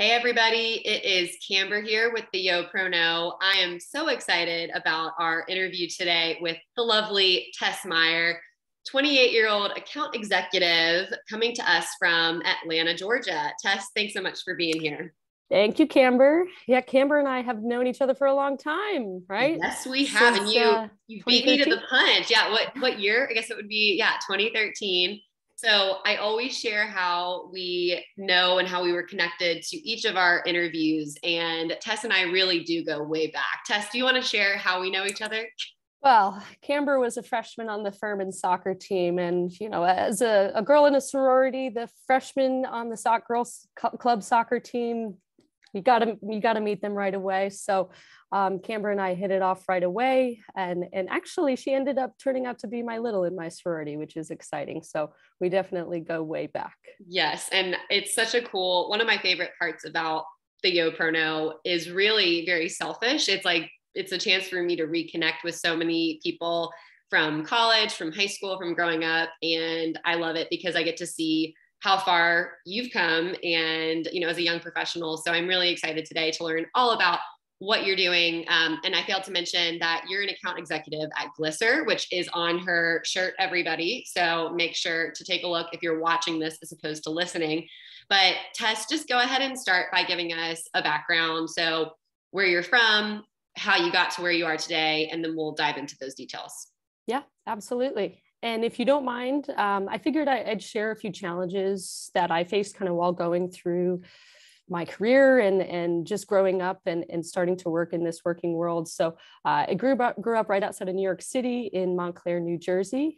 Hey everybody, it is Camber here with the Yo Prono. I am so excited about our interview today with the lovely Tess Meyer, 28-year-old account executive coming to us from Atlanta, Georgia. Tess, thanks so much for being here. Thank you, Camber. Yeah, Camber and I have known each other for a long time, right? Yes, we have. And Since you beat me to 2013. the punch. Yeah, what year? I guess it would be 2013. So I always share how we know and how we were connected to each of our interviews. And Tess and I really do go way back. Tess, do you want to share how we know each other? Well, Camber was a freshman on the Furman soccer team. And, as a girl in a sorority, the freshman on the girls club soccer team, you gotta meet them right away. So Camber and I hit it off right away. And actually she ended up turning out to be my little in my sorority, which is exciting. So we definitely go way back. Yes. And it's such a cool, one of my favorite parts about the Yo Prono is really very selfish. It's a chance for me to reconnect with so many people from college, from high school, from growing up. And I love it because I get to see how far you've come and, as a young professional. So I'm really excited today to learn all about what you're doing. And I failed to mention that you're an account executive at Glisser, which is on her shirt, everybody. So make sure to take a look if you're watching this as opposed to listening. But Tess, just go ahead and start by giving us a background. So where you're from, how you got to where you are today, and then we'll dive into those details. Yeah, absolutely. And if you don't mind, I figured I'd share a few challenges that I faced kind of while going through my career and just growing up and starting to work in this working world. So I grew up right outside of New York City in Montclair, New Jersey.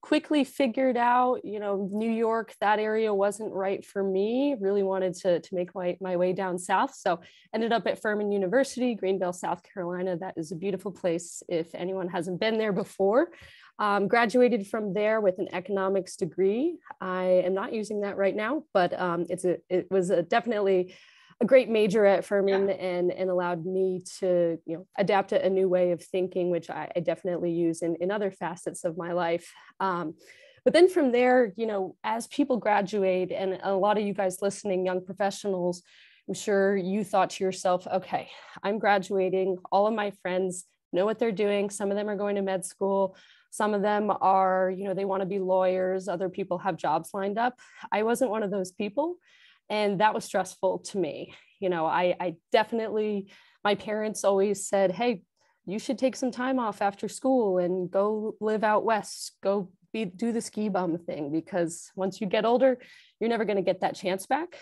Quickly figured out, New York, that area wasn't right for me. Really wanted to make my way down south. So ended up at Furman University, Greenville, South Carolina. That is a beautiful place if anyone hasn't been there before. Graduated from there with an economics degree. I am not using that right now, but it was definitely a great major at Furman and allowed me to adapt a new way of thinking, which I definitely use in other facets of my life. But then from there, as people graduate, and a lot of you guys listening, young professionals, I'm sure you thought to yourself, okay, I'm graduating. All of my friends know what they're doing. Some of them are going to med school. Some of them are, they want to be lawyers. Other people have jobs lined up. I wasn't one of those people. And that was stressful to me. I definitely, my parents always said, hey, you should take some time off after school and go live out west, do the ski bum thing, because once you get older, you're never going to get that chance back.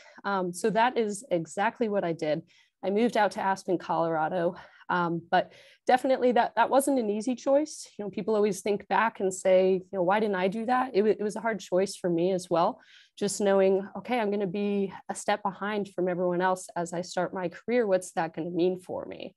So that is exactly what I did. I moved out to Aspen, Colorado. But definitely that wasn't an easy choice. People always think back and say, why didn't I do that? It was a hard choice for me as well. Just knowing, okay, I'm going to be a step behind from everyone else as I start my career. What's that going to mean for me?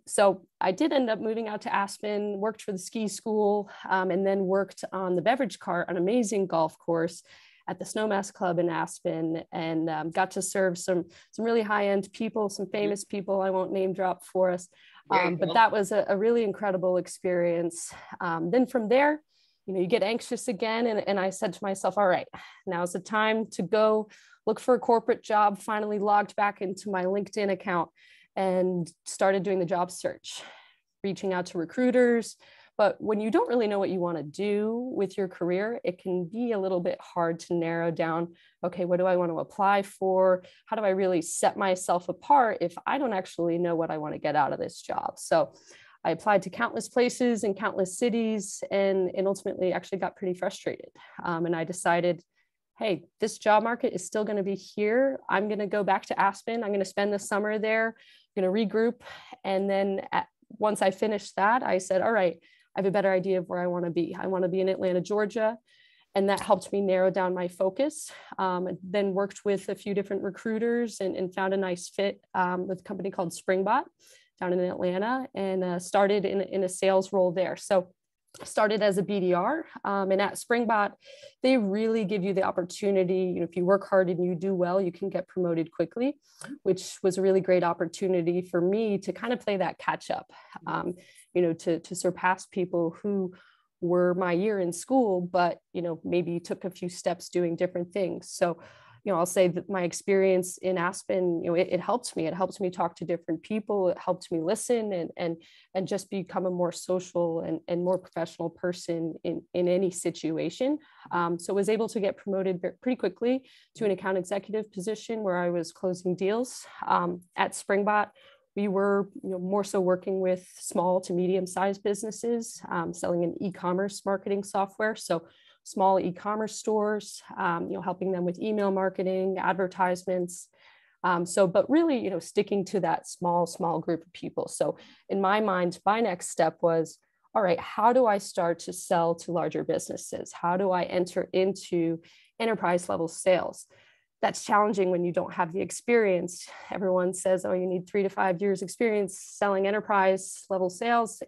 So I did end up moving out to Aspen, worked for the ski school, and then worked on the beverage cart, an amazing golf course at the Snowmass Club in Aspen, and got to serve some really high-end people, some famous people. I won't name drop for us, but that was a really incredible experience. Then from there, you get anxious again, and I said to myself, all right, now's the time to go look for a corporate job. Finally logged back into my LinkedIn account and started doing the job search, reaching out to recruiters. But when you don't really know what you want to do with your career, it can be a little bit hard to narrow down, okay, what do I want to apply for? How do I really set myself apart if I don't actually know what I want to get out of this job? So I applied to countless places in countless cities and ultimately actually got pretty frustrated. And I decided, hey, this job market is still going to be here. I'm going to go back to Aspen. I'm going to spend the summer there, I'm going to regroup. And then once I finished that, I said, all right, I have a better idea of where I want to be. I want to be in Atlanta, Georgia. And that helped me narrow down my focus. Then worked with a few different recruiters and found a nice fit with a company called Springbot down in Atlanta, and started in a sales role there. So I started as a BDR, and at Springbot, they really give you the opportunity, if you work hard and you do well, you can get promoted quickly, which was a really great opportunity for me to kind of play that catch up, to surpass people who were my year in school, but, maybe took a few steps doing different things. So, I'll say that my experience in Aspen, it helped me. It helped me talk to different people. It helped me listen and just become a more social and more professional person in any situation. So I was able to get promoted pretty quickly to an account executive position where I was closing deals. At Springbot, we were more so working with small to medium-sized businesses, selling an e-commerce marketing software. So small e-commerce stores, helping them with email marketing, advertisements. But really, sticking to that small group of people. So in my mind, my next step was, all right, how do I start to sell to larger businesses? How do I enter into enterprise level sales? That's challenging when you don't have the experience. Everyone says, oh, you need 3 to 5 years experience selling enterprise level sales.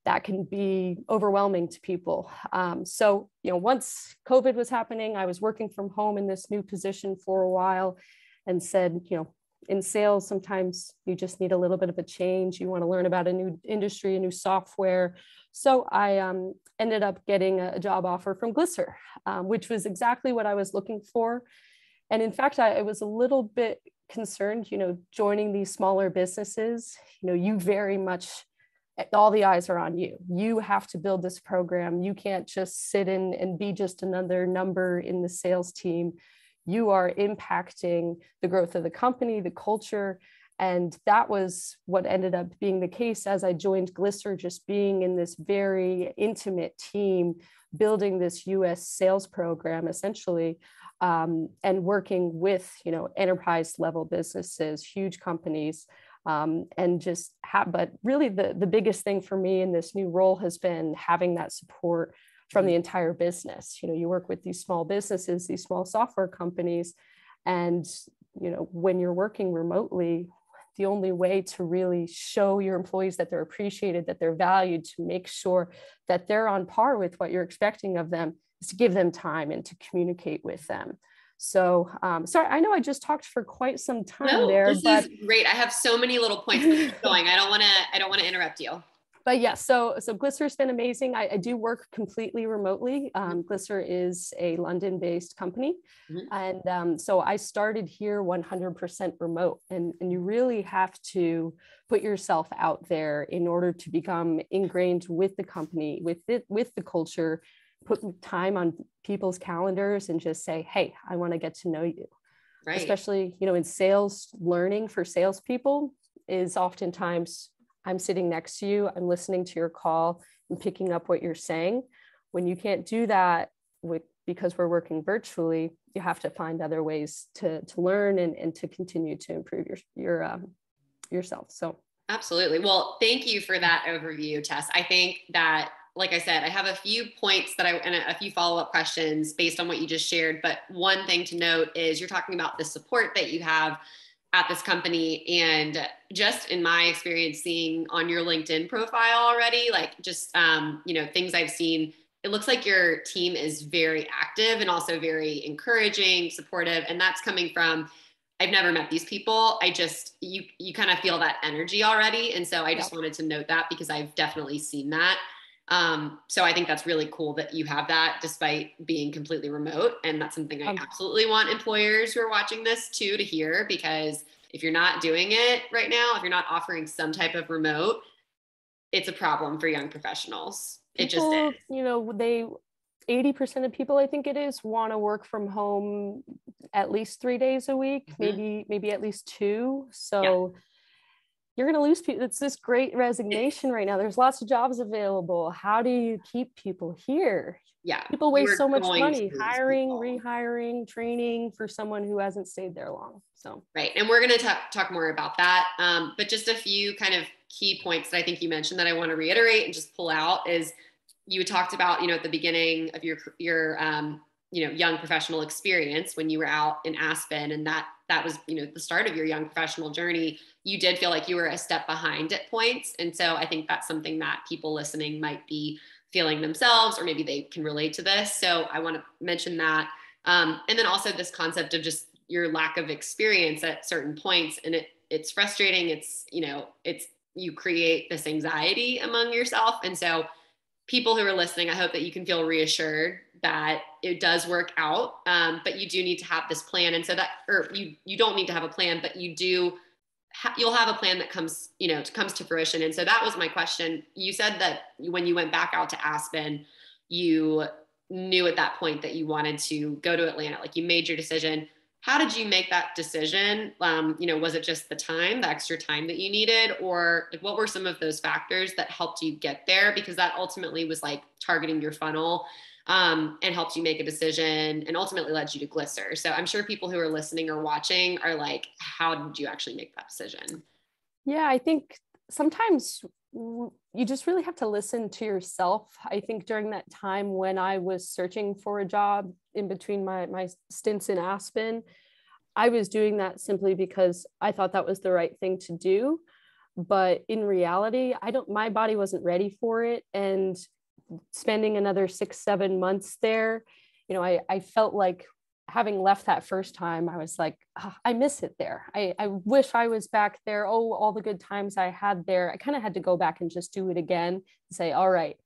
That can be overwhelming to people. So, once COVID was happening, I was working from home in this new position for a while and said, in sales, sometimes you just need a little bit of a change. You want to learn about a new industry, a new software. So I ended up getting a job offer from Glisser, which was exactly what I was looking for. And in fact, I was a little bit concerned, joining these smaller businesses, you very much, all the eyes are on you. You have to build this program. You can't just sit in and be just another number in the sales team. You are impacting the growth of the company, the culture. And that was what ended up being the case as I joined Glisser, just being in this very intimate team, building this US sales program, essentially, and working with, enterprise level businesses, huge companies. But really the biggest thing for me in this new role has been having that support from the entire business. You work with these small businesses, these small software companies, and, when you're working remotely, the only way to really show your employees that they're appreciated, that they're valued, to make sure that they're on par with what you're expecting of them, is to give them time and to communicate with them. So, sorry, I know I just talked for quite some time there. This is great. I have so many little points going. I don't want to interrupt you. But yeah, so Glisser's been amazing. I do work completely remotely. Glisser is a London-based company. And so I started here 100% remote. And you really have to put yourself out there in order to become ingrained with the company, with the culture, put time on people's calendars and just say, hey, I want to get to know you. Right. Especially, in sales, learning for salespeople is oftentimes, I'm sitting next to you, I'm listening to your call and picking up what you're saying. When you can't do that because we're working virtually, you have to find other ways to learn and to continue to improve yourself. So absolutely. Well, thank you for that overview, Tess. I think that, like I said, I have a few points and a few follow-up questions based on what you just shared. But one thing to note is you're talking about the support that you have at this company. And just in my experience, seeing on your LinkedIn profile already, like just, things I've seen, it looks like your team is very active and also very encouraging, supportive. And that's coming from, I've never met these people. You kind of feel that energy already. And so I just wanted to note that because I've definitely seen that. So I think that's really cool that you have that despite being completely remote. And that's something I absolutely want employers who are watching this to hear, because if you're not doing it right now, if you're not offering some type of remote, it's a problem for young professionals. It just is. 80% of people, I think it is, want to work from home at least 3 days a week, maybe at least 2. So you're going to lose people. It's this great resignation right now. There's lots of jobs available. How do you keep people here? Yeah. People waste so much money hiring, rehiring, training for someone who hasn't stayed there long. So, right. And we're going to talk more about that. But just a few kind of key points that I think you mentioned that I want to reiterate and just pull out is you talked about, at the beginning of your young professional experience when you were out in Aspen, and that was, the start of your young professional journey. You did feel like you were a step behind at points. And so I think that's something that people listening might be feeling themselves, or maybe they can relate to this. So I want to mention that. And then also this concept of just your lack of experience at certain points. And it's frustrating. You create this anxiety among yourself. And so people who are listening, I hope that you can feel reassured that it does work out. But you do need to have this plan. And so that, or you don't need to have a plan, but you do, you'll have a plan that comes, comes to fruition. And so that was my question. You said that when you went back out to Aspen, you knew at that point that you wanted to go to Atlanta, like you made your decision. How did you make that decision? Was it just the time, the extra time that you needed, or like, what were some of those factors that helped you get there? Because that ultimately was like targeting your funnel, and helped you make a decision and ultimately led you to Glisser. So I'm sure people who are listening or watching are like, how did you actually make that decision? Yeah, I think sometimes you just really have to listen to yourself. I think during that time when I was searching for a job in between my stints in Aspen, I was doing that simply because I thought that was the right thing to do. But in reality, my body wasn't ready for it. And spending another 6-7 months there, I felt like, having left that first time, I was like, oh, I miss it there. I wish I was back there. Oh, all the good times I had there. I kind of had to go back and just do it again and say, all right,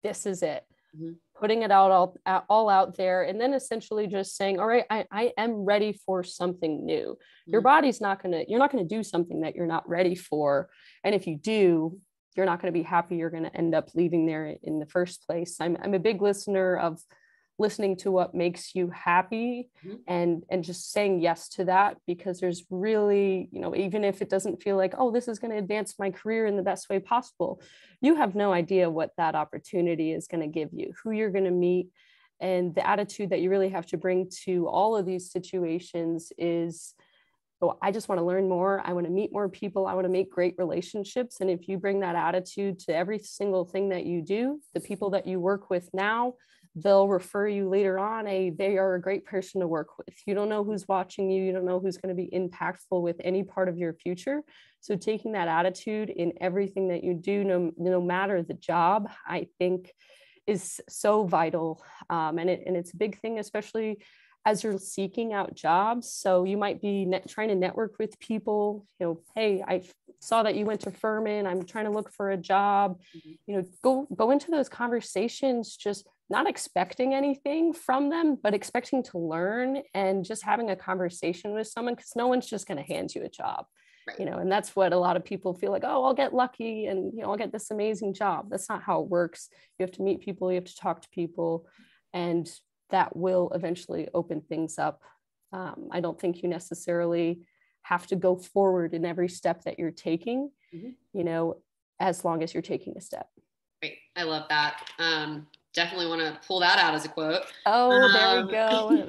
this is it. Mm-hmm. Putting it all out there. And then essentially just saying, all right, I am ready for something new. Mm-hmm. Your body's you're not going to do something that you're not ready for. And if you do, you're not going to be happy. You're going to end up leaving there in the first place. I'm a big listener of listening to what makes you happy, mm-hmm. and just saying yes to that, because there's really, even if it doesn't feel like, oh, this is going to advance my career in the best way possible, you have no idea what that opportunity is going to give you, who you're going to meet. And the attitude that you really have to bring to all of these situations is, oh, I just want to learn more. I want to meet more people. I want to make great relationships. And if you bring that attitude to every single thing that you do, the people that you work with now, they'll refer you later on. They are a great person to work with. You don't know who's watching you. You don't know who's going to be impactful with any part of your future. So taking that attitude in everything that you do, no matter the job, I think is so vital. And it's a big thing, especially as you're seeking out jobs. So you might be trying to network with people, hey, I saw that you went to Furman. I'm trying to look for a job. Mm-hmm. Go into those conversations, just not expecting anything from them, but expecting to learn and just having a conversation with someone, because no one's just going to hand you a job. Right. And that's what a lot of people feel like, oh, I'll get lucky and, I'll get this amazing job. That's not how it works. You have to meet people, you have to talk to people, and that will eventually open things up. I don't think you necessarily have to go forward in every step that you're taking, mm-hmm. As long as you're taking a step. Great. I love that. Definitely want to pull that out as a quote. Oh, there we go.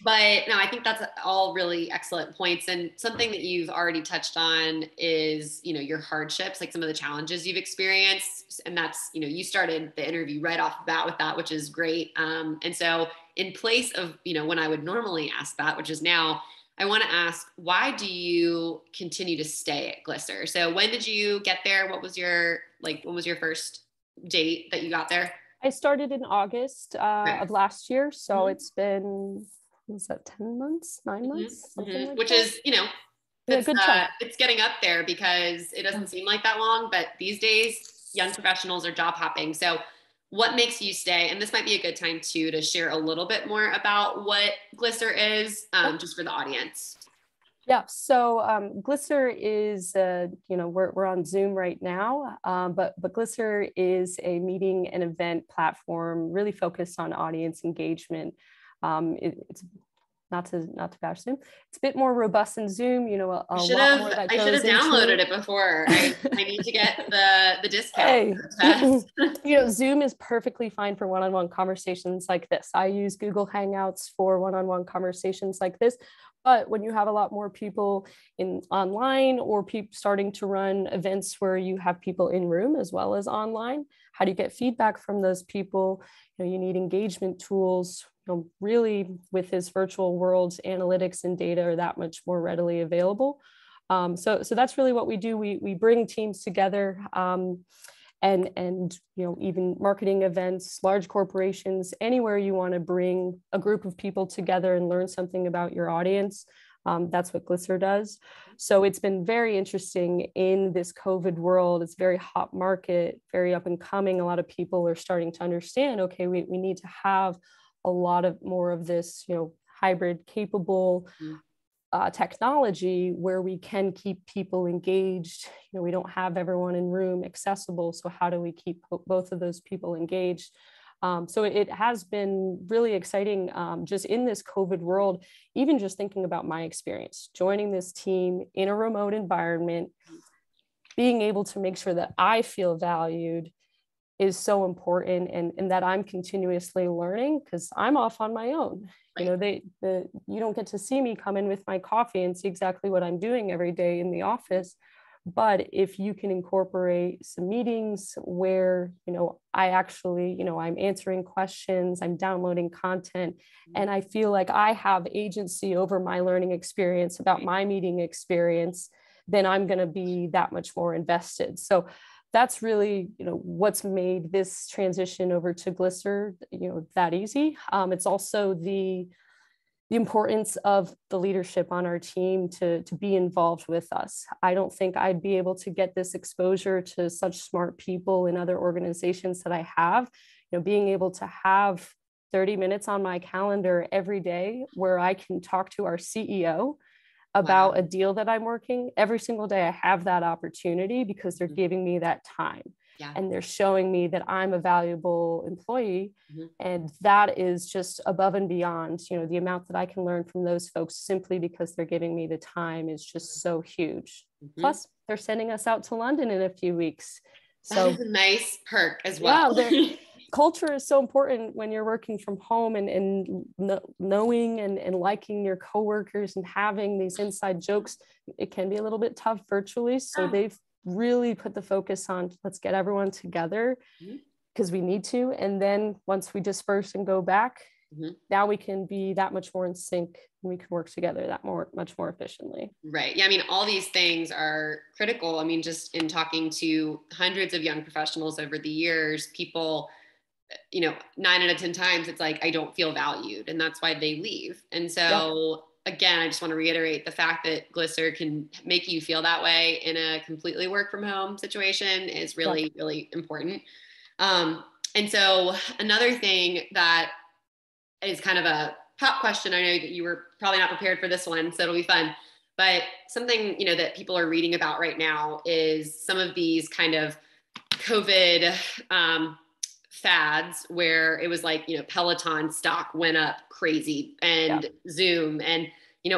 But no, I think that's all really excellent points. And something that you've already touched on is, your hardships, like some of the challenges you've experienced. And that's, you started the interview right off the bat with that, which is great. And so in place of, when I would normally ask that, which is now, I want to ask, why do you continue to stay at Glisser? So when did you get there? When was your first date that you got there? I started in August of last year. So mm-hmm. It's been, was that 10 months, 9 months? Mm-hmm. Something like which that. Is, it's getting up there, because it doesn't seem like that long, but these days young professionals are job hopping. So what makes you stay? And this might be a good time too, to share a little bit more about what Glisser is, just for the audience. Yeah, so Glisser is, we're on Zoom right now, but Glisser is a meeting and event platform really focused on audience engagement. It's not to bash Zoom. It's a bit more robust than Zoom. A lot more that goes into. I should have downloaded it before. I need to get the discount. Hey, Zoom is perfectly fine for one-on-one conversations like this. I use Google Hangouts for one-on-one conversations like this. But when you have a lot more people online, or people starting to run events where you have people in room as well as online, how do you get feedback from those people? You need engagement tools. Really, with this virtual world, analytics and data are that much more readily available. So that's really what we do. We bring teams together, and even marketing events, large corporations, anywhere you want to bring a group of people together and learn something about your audience. That's what Glisser does. So it's been very interesting in this COVID world. It's very hot market, very up and coming. A lot of people are starting to understand, okay, we need to have a lot of more of this, hybrid capable technology where we can keep people engaged. We don't have everyone in room accessible. So how do we keep both of those people engaged? So it has been really exciting just in this COVID world, even just thinking about my experience, joining this team in a remote environment, being able to make sure that I feel valued is so important, and that I'm continuously learning because I'm off on my own. Right. You don't get to see me come in with my coffee and see exactly what I'm doing every day in the office. But if you can incorporate some meetings where, I actually, I'm answering questions, I'm downloading content, and I feel like I have agency over my learning experience, about my meeting experience, then I'm going to be that much more invested. So that's really, what's made this transition over to Glisser, that easy. It's also the importance of the leadership on our team to be involved with us. I don't think I'd be able to get this exposure to such smart people in other organizations that I have. Being able to have 30 minutes on my calendar every day where I can talk to our CEO about Wow. a deal that I'm working every single day. I have that opportunity because they're giving me that time. Yeah. And they're showing me that I'm a valuable employee. Mm-hmm. And that is just above and beyond, the amount that I can learn from those folks simply because they're giving me the time is just so huge. Mm-hmm. Plus, they're sending us out to London in a few weeks. That is a nice perk as well. Yeah, culture is so important when you're working from home, and knowing and liking your coworkers and having these inside jokes. It can be a little bit tough virtually. So they've really put the focus on, let's get everyone together because we need to. And then once we disperse and go back, now we can be that much more in sync, and we can work together much more efficiently. Right. Yeah. I mean, all these things are critical. I mean, just in talking to hundreds of young professionals over the years, people, 9 out of 10 times, it's like, I don't feel valued. And that's why they leave. And so again, I just want to reiterate the fact that Glisser can make you feel that way in a completely work from home situation is really, really important. And so another thing that is kind of a pop question. I know that you were probably not prepared for this one, so it'll be fun. But something, that people are reading about right now is some of these kind of COVID fads where it was like, Peloton stock went up crazy, and Zoom, and,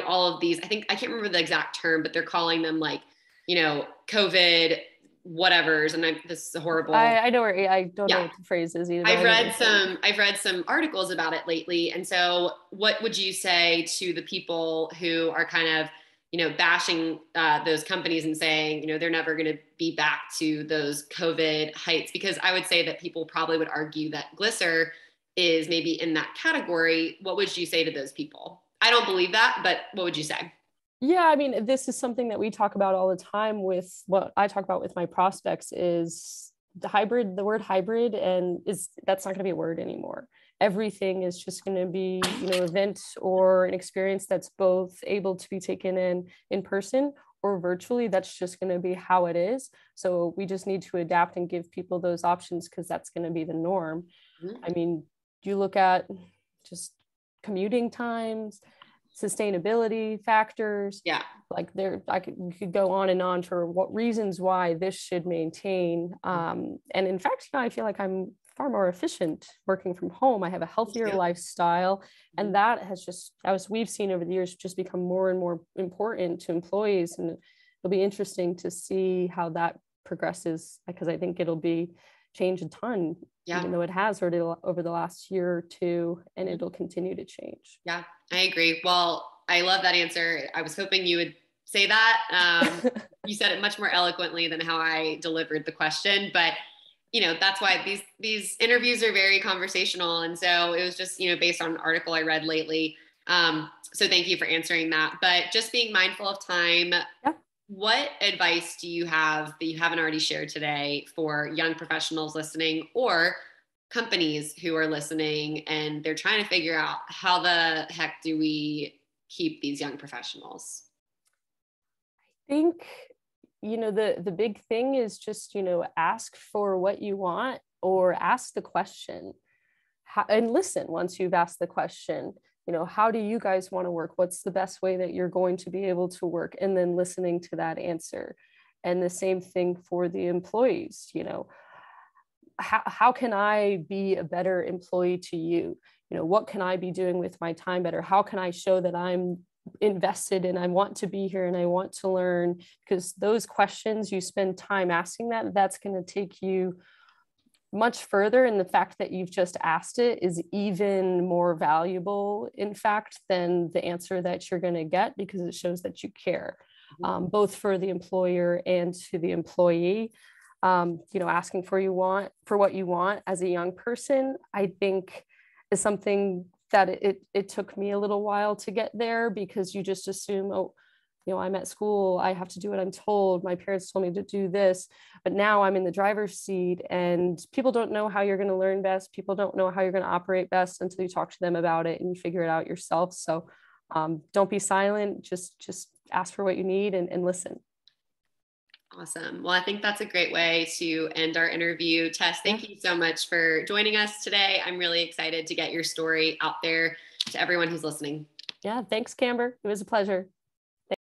all of these, I can't remember the exact term, but they're calling them like, COVID whatevers. And this is a horrible. I don't know what the phrase is either. I've read some articles about it lately. And so what would you say to the people who are kind of, bashing those companies and saying, they're never going to be back to those COVID heights? Because I would say that people probably would argue that Glisser is maybe in that category. What would you say to those people? I don't believe that, but what would you say? Yeah, I mean, this is something that we talk about all the time with what I talk about with my prospects is the word hybrid, and that's not going to be a word anymore. Everything is just going to be, event or an experience that's both able to be taken in person or virtually. That's just going to be how it is. So we just need to adapt and give people those options because that's going to be the norm. Mm-hmm. I mean, you look at just commuting times, sustainability factors. Yeah. Like we could go on and on for what reasons why this should maintain. And in fact, I feel like I'm far more efficient working from home. I have a healthier lifestyle. And that has just, as we've seen over the years, just become more and more important to employees. And it'll be interesting to see how that progresses, because I think it'll be change a ton, even though it has already over the last year or two, and it'll continue to change. Yeah, I agree. Well, I love that answer. I was hoping you would say that. You said it much more eloquently than how I delivered the question, but that's why these interviews are very conversational. And so it was just, based on an article I read lately. So thank you for answering that, but just being mindful of time. Yeah. What advice do you have that you haven't already shared today for young professionals listening, or companies who are listening and they're trying to figure out how the heck do we keep these young professionals? I think, the big thing is just, ask for what you want, or ask the question. And listen. Once you've asked the question, how do you guys want to work? What's the best way that you're going to be able to work? And then listening to that answer. And the same thing for the employees. How can I be a better employee to you? What can I be doing with my time better? How can I show that I'm invested and I want to be here and I want to learn? Because those questions, you spend time asking that's going to take you much further. And the fact that you've just asked it is even more valuable, in fact, than the answer that you're going to get, because it shows that you care, both for the employer and to the employee. Asking for what you want as a young person, I think, is something that it took me a little while to get there, because you just assume, oh, I'm at school, I have to do what I'm told, my parents told me to do this. But now I'm in the driver's seat, and people don't know how you're going to learn best. People don't know how you're going to operate best until you talk to them about it and you figure it out yourself. So don't be silent, just ask for what you need and listen. Awesome. Well, I think that's a great way to end our interview. Tess, thank you so much for joining us today. I'm really excited to get your story out there to everyone who's listening. Yeah, thanks, Camber. It was a pleasure.